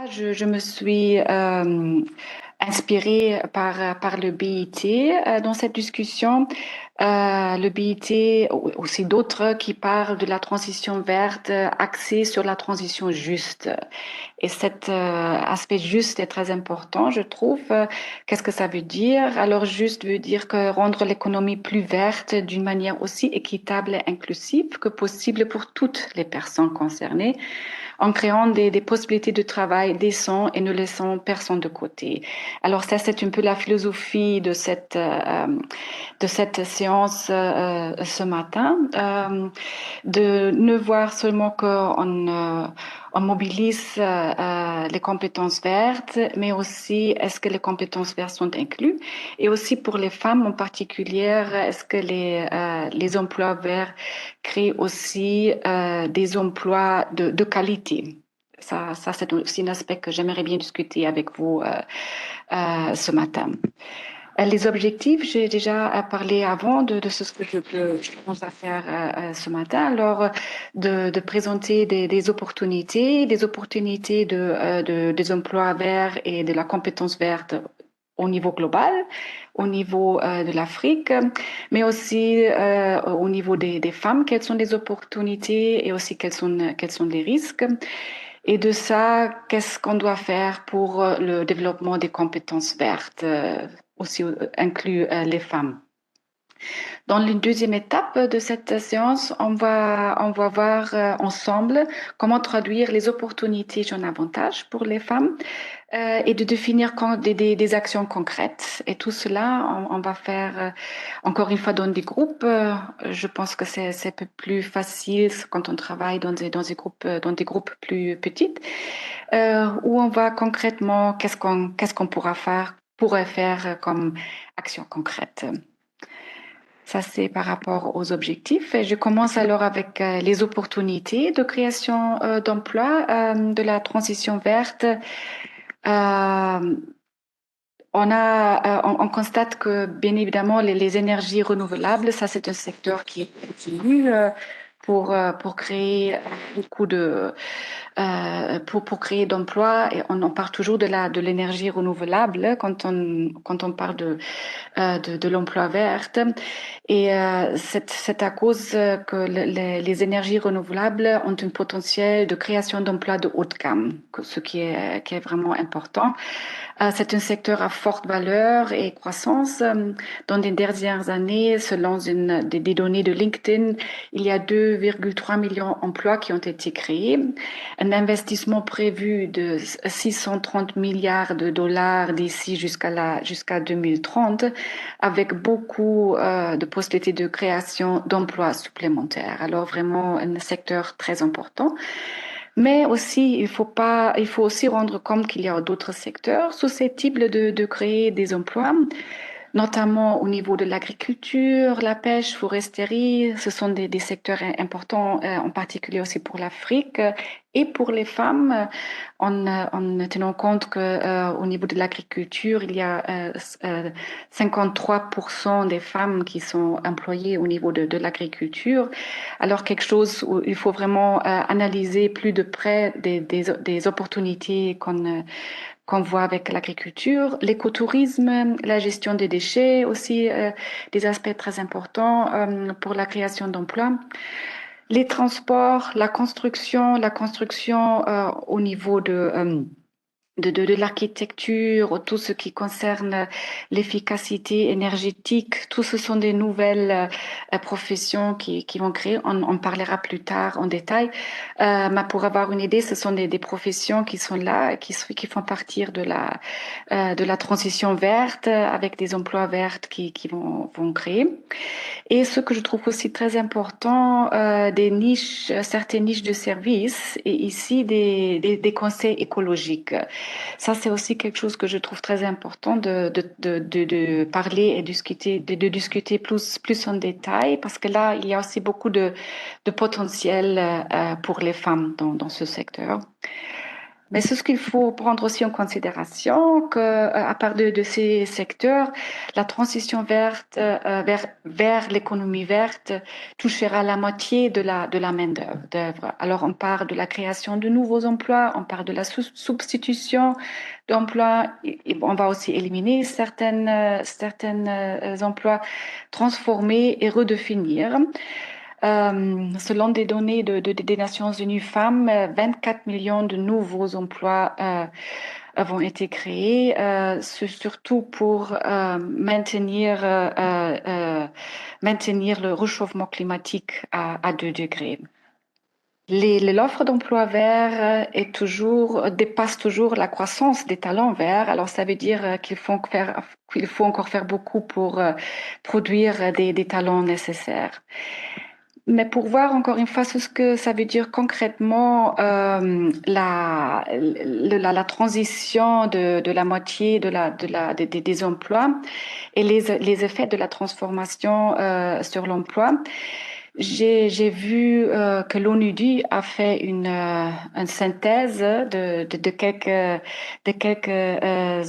Je me suis inspirée par le BIT dans cette discussion. Le BIT, aussi d'autres qui parlent de la transition verte axée sur la transition juste. Et cet aspect juste est très important, je trouve. Qu'est-ce que ça veut dire? Alors, juste veut dire que rendre l'économie plus verte d'une manière aussi équitable et inclusive que possible pour toutes les personnes concernées, en créant des possibilités de travail décents et ne laissant personne de côté. Alors ça, c'est un peu la philosophie de cette séance ce matin, de ne voir seulement on mobilise les compétences vertes, mais aussi est-ce que les compétences vertes sont incluses, et aussi pour les femmes en particulier, est-ce que les emplois verts créent aussi des emplois de qualité. Ça c'est aussi un aspect que j'aimerais bien discuter avec vous ce matin. Les objectifs, j'ai déjà parlé avant de ce que je pense à faire ce matin. Alors, de présenter des opportunités, des emplois verts et de la compétence verte au niveau global, au niveau de l'Afrique, mais aussi au niveau des femmes, quelles sont les opportunités et aussi quels sont les risques. Et de ça, qu'est-ce qu'on doit faire pour le développement des compétences vertes, aussi inclus les femmes. Dans la deuxième étape de cette séance, on va voir ensemble comment traduire les opportunités et en avantage pour les femmes et de définir des actions concrètes. Et tout cela, on va faire encore une fois dans des groupes. Je pense que c'est un peu plus facile quand on travaille dans des groupes plus petits, où on va concrètement, qu'est-ce qu'on pourrait faire comme action concrète. Ça, c'est par rapport aux objectifs. Et je commence alors avec les opportunités de création d'emplois, de la transition verte. On constate que, bien évidemment, les énergies renouvelables, ça, c'est un secteur qui est continu pour créer beaucoup pour créer d'emplois. Et on parle toujours de l'énergie renouvelable quand on parle de l'emploi vert. Et c'est à cause que les énergies renouvelables ont un potentiel de création d'emplois de haut de gamme, ce qui est vraiment important. C'est un secteur à forte valeur et croissance. Dans les dernières années, selon des données de LinkedIn, il y a 2,3 millions d'emplois qui ont été créés. Un investissement prévu de 630 milliards de dollars d'ici jusqu'à 2030, avec beaucoup de possibilités de création d'emplois supplémentaires. Alors vraiment un secteur très important. Mais aussi, il faut aussi rendre compte qu'il y a d'autres secteurs susceptibles de créer des emplois, notamment au niveau de l'agriculture, la pêche, foresterie. Ce sont des secteurs importants, en particulier aussi pour l'Afrique et pour les femmes, en tenant compte que au niveau de l'agriculture, il y a 53% des femmes qui sont employées au niveau de l'agriculture. Alors quelque chose où il faut vraiment analyser plus de près des opportunités qu'on voit avec l'agriculture, l'écotourisme, la gestion des déchets aussi, des aspects très importants pour la création d'emplois. Les transports, la construction au niveau de l'architecture, tout ce qui concerne l'efficacité énergétique, tout ce sont des nouvelles professions qui vont créer. On parlera plus tard en détail. Mais pour avoir une idée, ce sont des professions qui sont là, qui font partir de la transition verte avec des emplois verts qui vont créer. Et ce que je trouve aussi très important, des niches, certaines niches de services, et ici des conseils écologiques. Ça, c'est aussi quelque chose que je trouve très important de parler et de discuter plus en détail, parce que là, il y a aussi beaucoup de potentiel pour les femmes dans ce secteur. Mais c'est ce qu'il faut prendre aussi en considération que, à part de ces secteurs, la transition verte vers l'économie verte touchera la moitié de la main-d'œuvre. Alors, on parle de la création de nouveaux emplois, on parle de la substitution d'emplois, et on va aussi éliminer certaines emplois, transformer et redéfinir. Selon des données des Nations Unies Femmes, 24 millions de nouveaux emplois vont être créés, surtout pour maintenir le réchauffement climatique à 2 degrés. L'offre d'emploi vert dépasse toujours la croissance des talents verts. Alors, ça veut dire qu'il faut encore faire beaucoup pour produire des talents nécessaires. Mais pour voir encore une fois ce que ça veut dire concrètement, la transition de la moitié des emplois et les effets de la transformation sur l'emploi. J'ai vu que l'ONUDI a fait une synthèse de quelques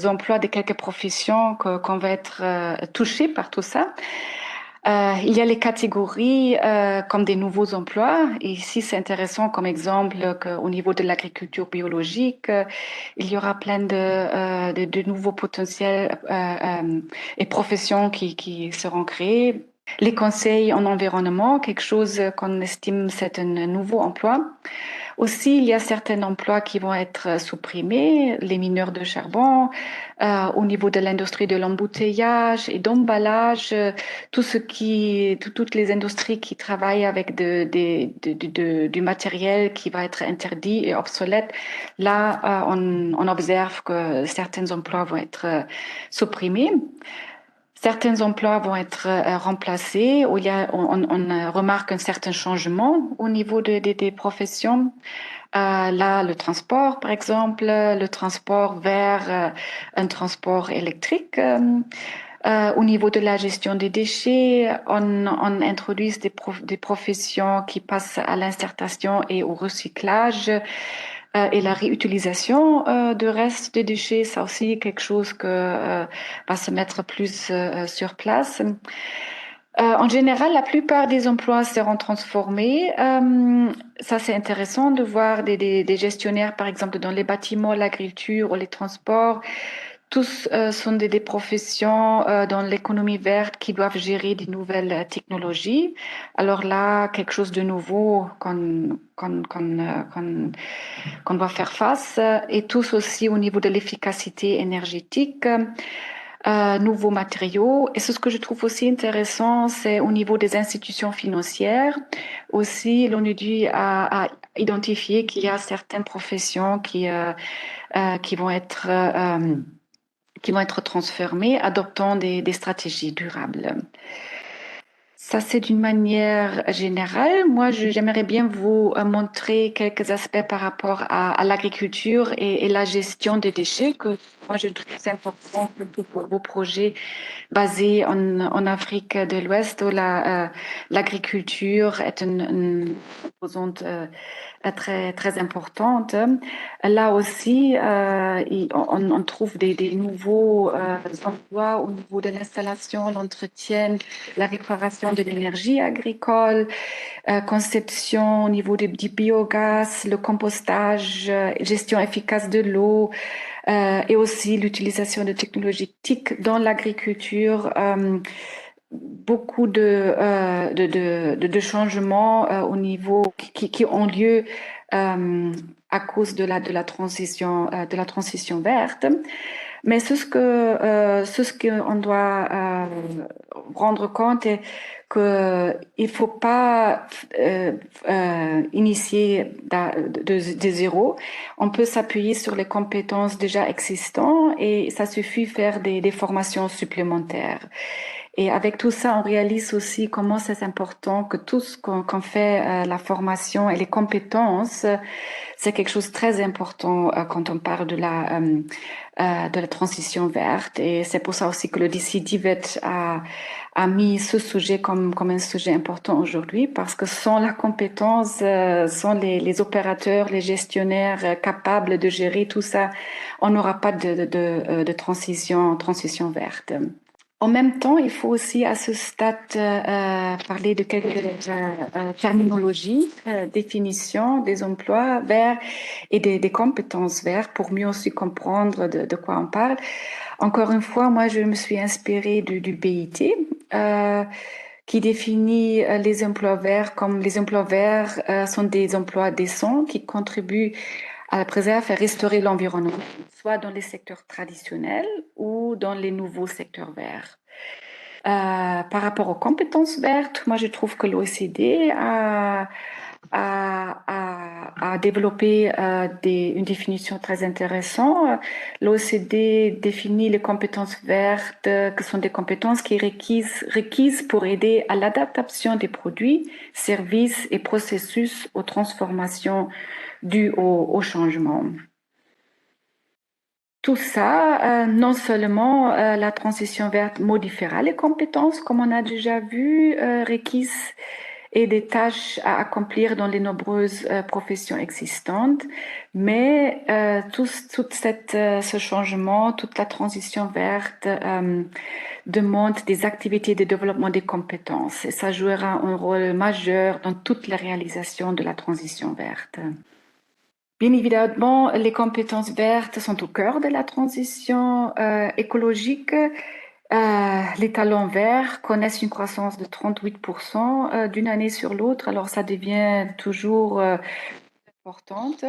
emplois, de quelques professions qu'on va être touchés par tout ça. Il y a les catégories comme des nouveaux emplois. Et ici, c'est intéressant comme exemple qu'au niveau de l'agriculture biologique, il y aura plein de nouveaux potentiels et professions qui seront créées. Les conseils en environnement, quelque chose qu'on estime c'est un nouveau emploi. Aussi, il y a certains emplois qui vont être supprimés, les mineurs de charbon, au niveau de l'industrie de l'embouteillage et d'emballage, toutes les industries qui travaillent avec du matériel qui va être interdit et obsolète. Là, on observe que certains emplois vont être supprimés. Certains emplois vont être remplacés, où on remarque un certain changement au niveau des professions. Là, le transport, par exemple, le transport vers un transport électrique. Au niveau de la gestion des déchets, on introduit des professions qui passent à l'insertion et au recyclage. Et la réutilisation de restes de déchets, c'est aussi quelque chose que va se mettre plus sur place. En général, la plupart des emplois seront transformés. Ça, c'est intéressant de voir des gestionnaires, par exemple, dans les bâtiments, l'agriculture ou les transports. Tous sont des professions dans l'économie verte qui doivent gérer des nouvelles technologies. Alors là, quelque chose de nouveau qu'on doit faire face. Et tous aussi au niveau de l'efficacité énergétique. Nouveaux matériaux. Et ce que je trouve aussi intéressant, c'est au niveau des institutions financières. Aussi, l'ONUDI a identifié qu'il y a certaines professions qui vont être transformées, adoptant des stratégies durables. Ça, c'est d'une manière générale. Moi, j'aimerais bien vous montrer quelques aspects par rapport à l'agriculture et la gestion des déchets que moi, je trouve c'est important pour vos projets basés en Afrique de l'Ouest où l'agriculture est une composante très, très importante. Là aussi, on trouve des nouveaux emplois au niveau de l'installation, l'entretien, la réparation de l'énergie agricole, conception au niveau du biogaz, le compostage, gestion efficace de l'eau, et aussi l'utilisation de technologies TIC dans l'agriculture. Beaucoup de changements au niveau qui ont lieu à cause de la transition verte. Mais ce qu'on doit rendre compte est qu'il faut pas initier de zéro. On peut s'appuyer sur les compétences déjà existantes et ça suffit faire des formations supplémentaires. Et avec tout ça, on réalise aussi comment c'est important que tout ce qu'on fait, la formation et les compétences, c'est quelque chose de très important quand on parle de la transition verte. Et c'est pour ça aussi que le DC Divet a mis ce sujet comme un sujet important aujourd'hui parce que sans la compétence, sans les opérateurs, les gestionnaires capables de gérer tout ça, on n'aura pas de transition verte. En même temps, il faut aussi à ce stade parler de quelques terminologies, définitions des emplois verts et des compétences vertes pour mieux aussi comprendre de quoi on parle. Encore une fois, moi, je me suis inspirée du BIT, qui définit les emplois verts comme les emplois verts sont des emplois décents qui contribuent à la préserver et restaurer l'environnement, soit dans les secteurs traditionnels ou dans les nouveaux secteurs verts. Par rapport aux compétences vertes, moi je trouve que l'OECD a développé une définition très intéressante. L'OECD définit les compétences vertes, que sont des compétences qui requises pour aider à l'adaptation des produits, services et processus aux transformations dues au changement. Tout ça, non seulement la transition verte modifiera les compétences, comme on a déjà vu, requises et des tâches à accomplir dans les nombreuses professions existantes, mais ce changement, toute la transition verte demande des activités de développement des compétences et ça jouera un rôle majeur dans toute la réalisation de la transition verte. Bien évidemment, les compétences vertes sont au cœur de la transition écologique. Les talents verts connaissent une croissance de 38% d'une année sur l'autre, alors ça devient toujours importante.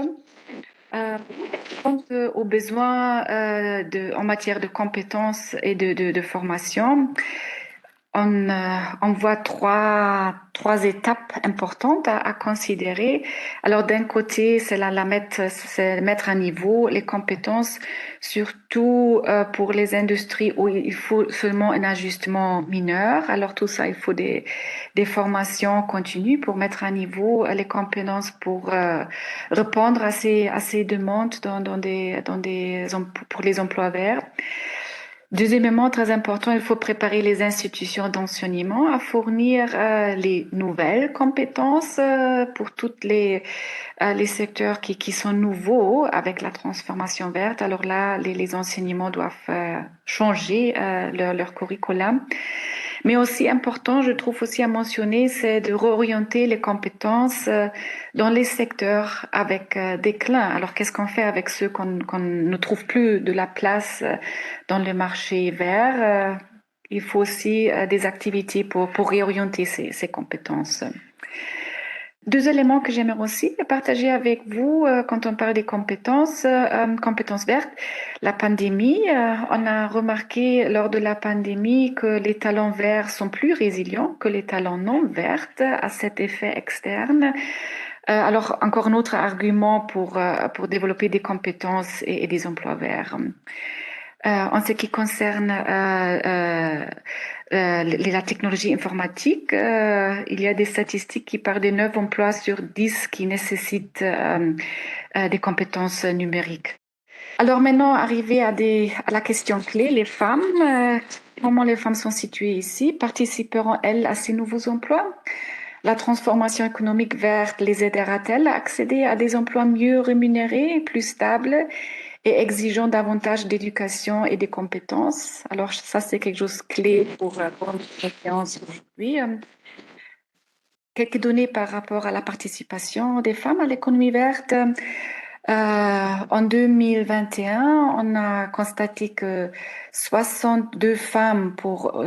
Quant aux besoins en matière de compétences et de formation, on voit trois étapes importantes à considérer. Alors d'un côté, c'est mettre à niveau les compétences, surtout pour les industries où il faut seulement un ajustement mineur. Alors tout ça, il faut des formations continues pour mettre à niveau les compétences pour répondre à ces demandes pour les emplois verts. Deuxièmement, très important, il faut préparer les institutions d'enseignement à fournir les nouvelles compétences pour toutes les secteurs qui sont nouveaux avec la transformation verte. Alors là, les enseignements doivent changer leur curriculum. Mais aussi important, je trouve aussi à mentionner, c'est de réorienter les compétences dans les secteurs avec déclin. Alors, qu'est-ce qu'on fait avec ceux qu'on ne trouve plus de la place dans le marché vert? Il faut aussi des activités pour réorienter ces compétences. Deux éléments que j'aimerais aussi partager avec vous quand on parle des compétences vertes. La pandémie, on a remarqué lors de la pandémie que les talents verts sont plus résilients que les talents non verts à cet effet externe. Alors, encore un autre argument pour développer des compétences et des emplois verts. En ce qui concerne la technologie informatique, il y a des statistiques qui parlent de 9 emplois sur 10 qui nécessitent des compétences numériques. Alors maintenant, arrivé à la question clé, les femmes, comment les femmes sont situées ici, participeront-elles à ces nouveaux emplois? La transformation économique verte les aidera-t-elle à accéder à des emplois mieux rémunérés, plus stables et exigeant davantage d'éducation et des compétences? Alors ça, c'est quelque chose de clé pour notre séance aujourd'hui. Quelques données par rapport à la participation des femmes à l'économie verte. En 2021, on a constaté que 62 femmes pour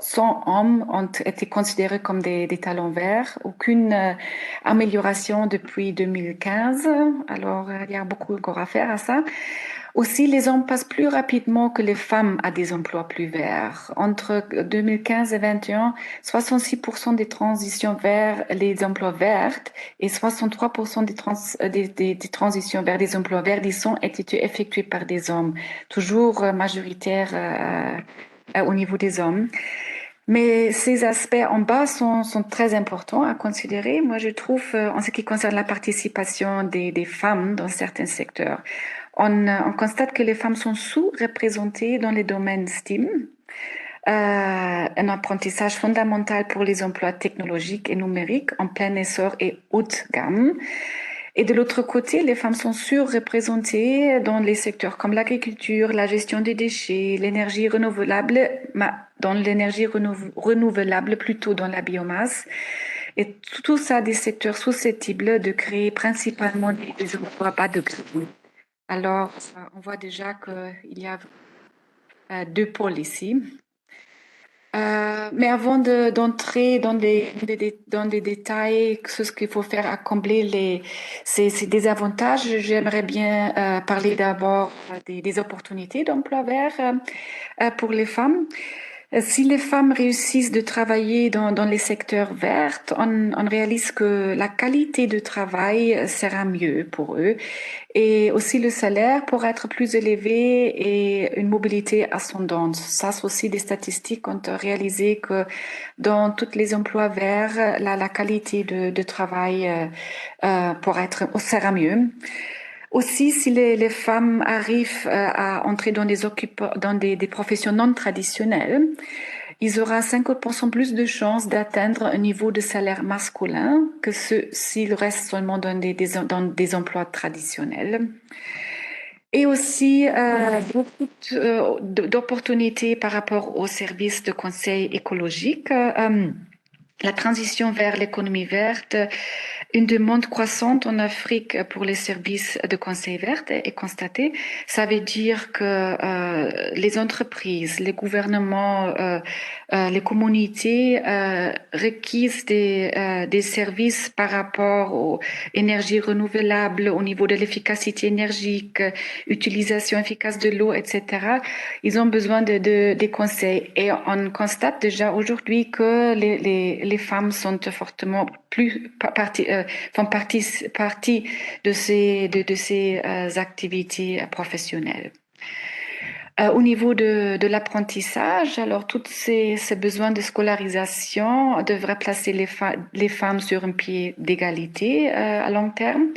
100 hommes ont été considérés comme des talents verts. Aucune amélioration depuis 2015. Alors, il y a beaucoup encore à faire à ça. Aussi, les hommes passent plus rapidement que les femmes à des emplois plus verts. Entre 2015 et 2021, 66% des transitions vers les emplois verts et 63% des transitions vers des emplois verdissants ont été effectuées par des hommes, toujours majoritaires au niveau des hommes. Mais ces aspects en bas sont très importants à considérer. Moi, je trouve, en ce qui concerne la participation des femmes dans certains secteurs, on constate que les femmes sont sous-représentées dans les domaines STEAM. un apprentissage fondamental pour les emplois technologiques et numériques en plein essor et haut de gamme. Et de l'autre côté, les femmes sont surreprésentées dans les secteurs comme l'agriculture, la gestion des déchets, l'énergie renouvelable, dans l'énergie renouvelable plutôt dans la biomasse. Et tout ça, des secteurs susceptibles de créer principalement des emplois bas de gamme. Alors, on voit déjà qu'il y a deux pôles ici. Mais avant d'entrer dans des détails, ce qu'il faut faire à combler ces désavantages, j'aimerais bien parler d'abord des opportunités d'emploi vert pour les femmes. Si les femmes réussissent de travailler dans les secteurs verts, on réalise que la qualité de travail sera mieux pour eux et aussi le salaire pourra être plus élevé et une mobilité ascendante. Ça, c'est aussi des statistiques ont réalisé que dans tous les emplois verts, la qualité de travail pourra être sera mieux. Aussi, si les femmes arrivent à entrer dans dans des professions non traditionnelles, ils auront 50% plus de chances d'atteindre un niveau de salaire masculin que s'ils restent seulement dans des emplois traditionnels. Et aussi beaucoup d'opportunités par rapport aux services de conseil écologique. La transition vers l'économie verte, une demande croissante en Afrique pour les services de conseil vert est constatée. Ça veut dire que les entreprises, les gouvernements, les communautés requièrent des services par rapport aux énergies renouvelables, au niveau de l'efficacité énergique, utilisation efficace de l'eau, etc. Ils ont besoin des conseils. Et on constate déjà aujourd'hui que les femmes sont fortement font partie de ces activités professionnelles. Au niveau de l'apprentissage, alors tous ces besoins de scolarisation devraient placer les femmes sur un pied d'égalité à long terme.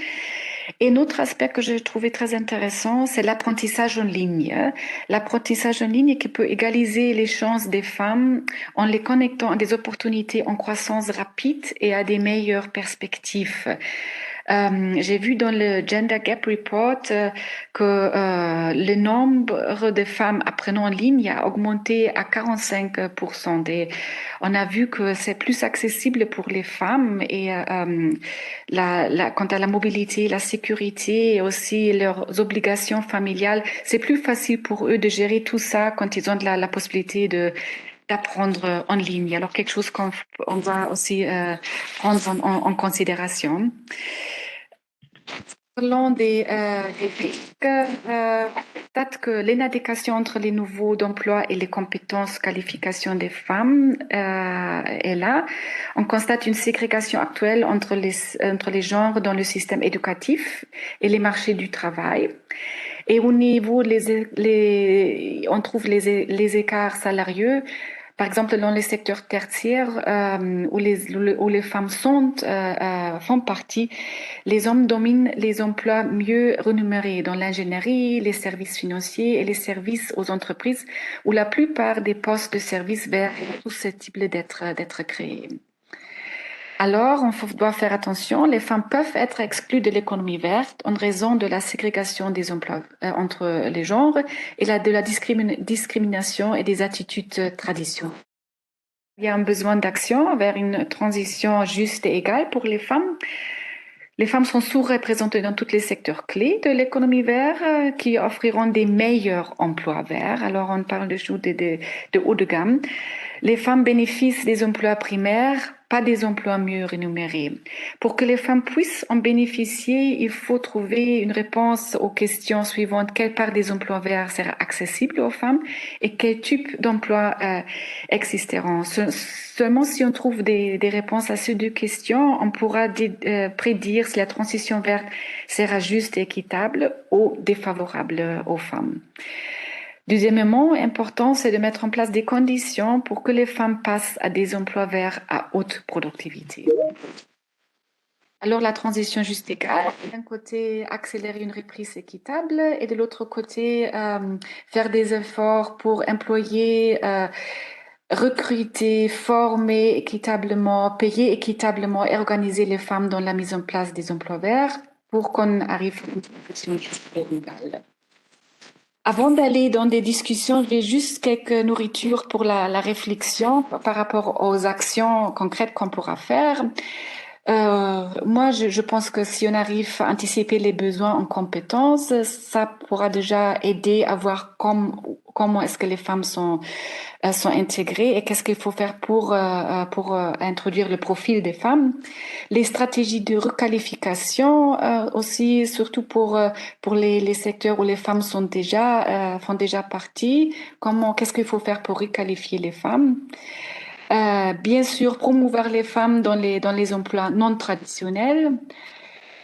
Et un autre aspect que j'ai trouvé très intéressant, c'est l'apprentissage en ligne. L'apprentissage en ligne qui peut égaliser les chances des femmes en les connectant à des opportunités en croissance rapide et à des meilleures perspectives. J'ai vu dans le Gender Gap Report que le nombre de femmes apprenant en ligne a augmenté à 45%. On a vu que c'est plus accessible pour les femmes et quant à la mobilité, la sécurité et aussi leurs obligations familiales, c'est plus facile pour eux de gérer tout ça quand ils ont la possibilité d'apprendre en ligne. Alors quelque chose qu'on va aussi prendre en considération. Selon des risques, constate que l'inadéquation entre les nouveaux d'emploi et les compétences, qualifications des femmes est là. On constate une ségrégation actuelle entre les genres dans le système éducatif et les marchés du travail. Et au niveau, on trouve les écarts salariaux. Par exemple, dans les secteurs tertiaires où les femmes font partie, les hommes dominent les emplois mieux rémunérés dans l'ingénierie, les services financiers et les services aux entreprises, où la plupart des postes de services verts sont susceptibles d'être créés. Alors, on doit faire attention, les femmes peuvent être exclues de l'économie verte en raison de la ségrégation des emplois entre les genres et de la discrimination et des attitudes traditionnelles. Il y a un besoin d'action vers une transition juste et égale pour les femmes. Les femmes sont sous-représentées dans tous les secteurs clés de l'économie verte qui offriront des meilleurs emplois verts. Alors, on parle de haut de gamme. Les femmes bénéficient des emplois primaires, pas des emplois mieux rémunérés. Pour que les femmes puissent en bénéficier, il faut trouver une réponse aux questions suivantes. Quelle part des emplois verts sera accessible aux femmes et quel type d'emplois existeront? Seulement si on trouve des réponses à ces deux questions, on pourra prédire si la transition verte sera juste et équitable ou défavorable aux femmes. Deuxièmement, important, c'est de mettre en place des conditions pour que les femmes passent à des emplois verts à haute productivité. Alors, la transition juste égale, d'un côté, accélérer une reprise équitable et de l'autre côté, faire des efforts pour employer recruter, former équitablement, payer équitablement et organiser les femmes dans la mise en place des emplois verts pour qu'on arrive à une situation juste et égale. Avant d'aller dans des discussions, j'ai juste quelques nourritures pour la réflexion par rapport aux actions concrètes qu'on pourra faire. Moi, je pense que si on arrive à anticiper les besoins en compétences, ça pourra déjà aider à voir comment est-ce que les femmes sont intégrées et qu'est-ce qu'il faut faire pour introduire le profil des femmes. Les stratégies de requalification aussi, surtout pour les secteurs où les femmes font déjà partie. Qu'est-ce qu'il faut faire pour requalifier les femmes? Bien sûr, promouvoir les femmes dans les emplois non traditionnels,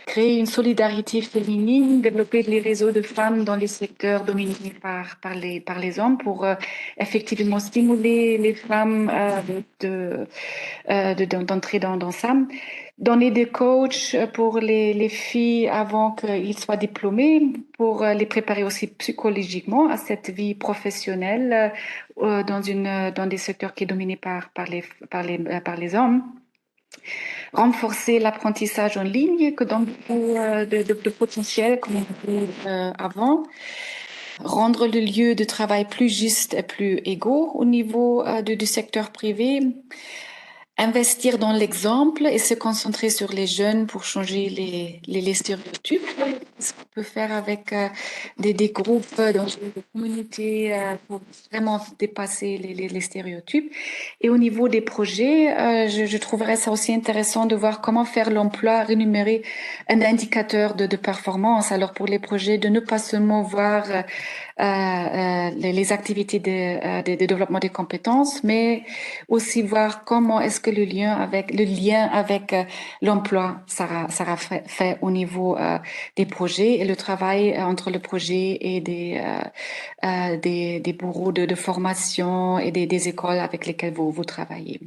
créer une solidarité féminine, développer les réseaux de femmes dans les secteurs dominés par les hommes pour effectivement stimuler les femmes d'entrer dans ça. Donner des coachs pour les filles avant qu'ils soient diplômés, pour les préparer aussi psychologiquement à cette vie professionnelle dans des secteurs qui sont dominés par les hommes. Renforcer l'apprentissage en ligne que dans beaucoup de potentiel, comme on dit avant. Rendre le lieu de travail plus juste et plus égaux au niveau du secteur privé. Investir dans l'exemple et se concentrer sur les jeunes pour changer les stéréotypes. Ce qu'on peut faire avec des groupes dans des communautés pour vraiment dépasser les stéréotypes. Et au niveau des projets, je trouverais ça aussi intéressant de voir comment faire l'emploi rémunéré un indicateur de performance. Alors pour les projets, de ne pas seulement voir les activités de développement des compétences, mais aussi voir comment est-ce que le lien avec l'emploi sera fait au niveau des projets et le travail entre le projet et des bureaux de formation et des écoles avec lesquelles vous travaillez.